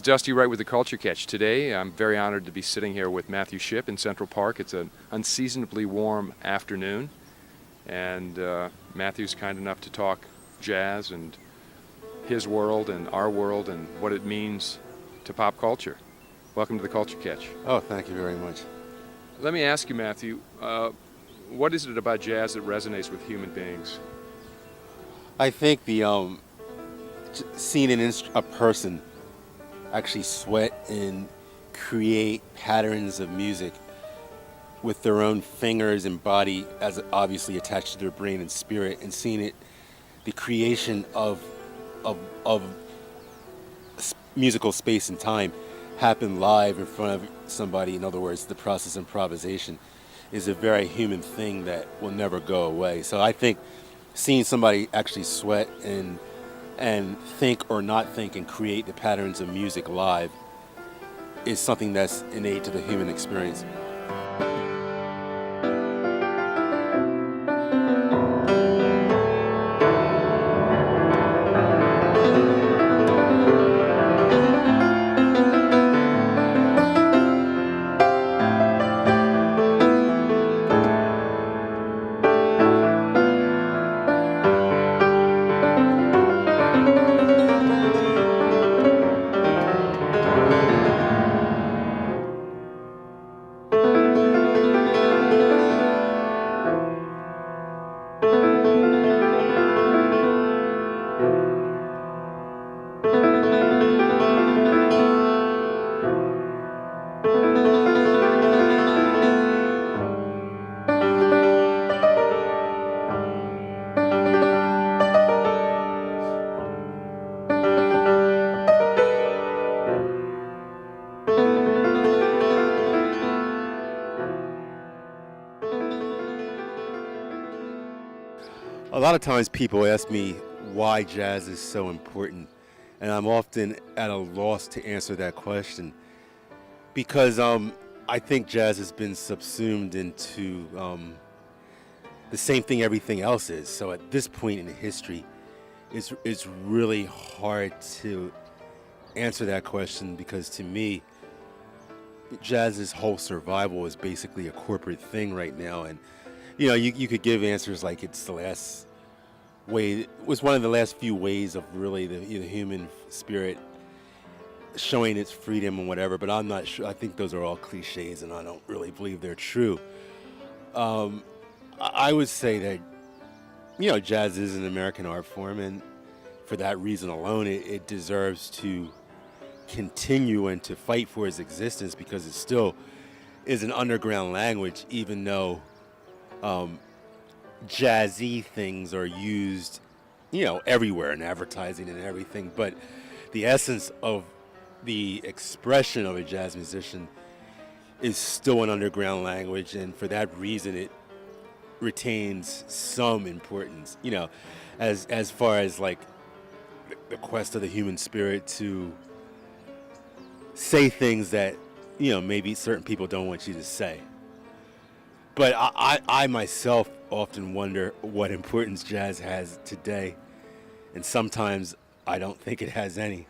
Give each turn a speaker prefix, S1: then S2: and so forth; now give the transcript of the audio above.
S1: is Dusty Wright with the Culture Catch. Today, I'm very honored to be sitting here with Matthew Shipp in Central Park. It's an unseasonably warm afternoon, and Matthew's kind enough to talk jazz and his world and our world and what it means to pop culture. Welcome to the Culture Catch.
S2: Oh, thank you very much.
S1: Let me ask you, Matthew, what is it about jazz that resonates with human beings?
S2: I think seeing a person actually sweat and create patterns of music with their own fingers and body, as obviously attached to their brain and spirit, and seeing it, the creation of musical space and time happen live in front of somebody. In other words, the process of improvisation is a very human thing that will never go away. So I think seeing somebody actually sweat and think or not think and create the patterns of music live is something that's innate to the human experience. A lot of times people ask me why jazz is so important, and I'm often at a loss to answer that question because I think jazz has been subsumed into the same thing everything else is. So at this point in history, it's really hard to answer that question because to me, jazz's whole survival is basically a corporate thing right now. And you could give answers like it's the last way, it was one of the last few ways of really the human spirit showing its freedom and whatever, but I'm not sure. I think those are all cliches and I don't really believe they're true. I would say that, jazz is an American art form, and for that reason alone, it deserves to continue and to fight for its existence because it still is an underground language, even though jazzy things are used, everywhere in advertising and everything. But the essence of the expression of a jazz musician is still an underground language, and for that reason, it retains some importance. As far as like the quest of the human spirit to say things that maybe certain people don't want you to say. But I myself often wonder what importance jazz has today, and sometimes I don't think it has any.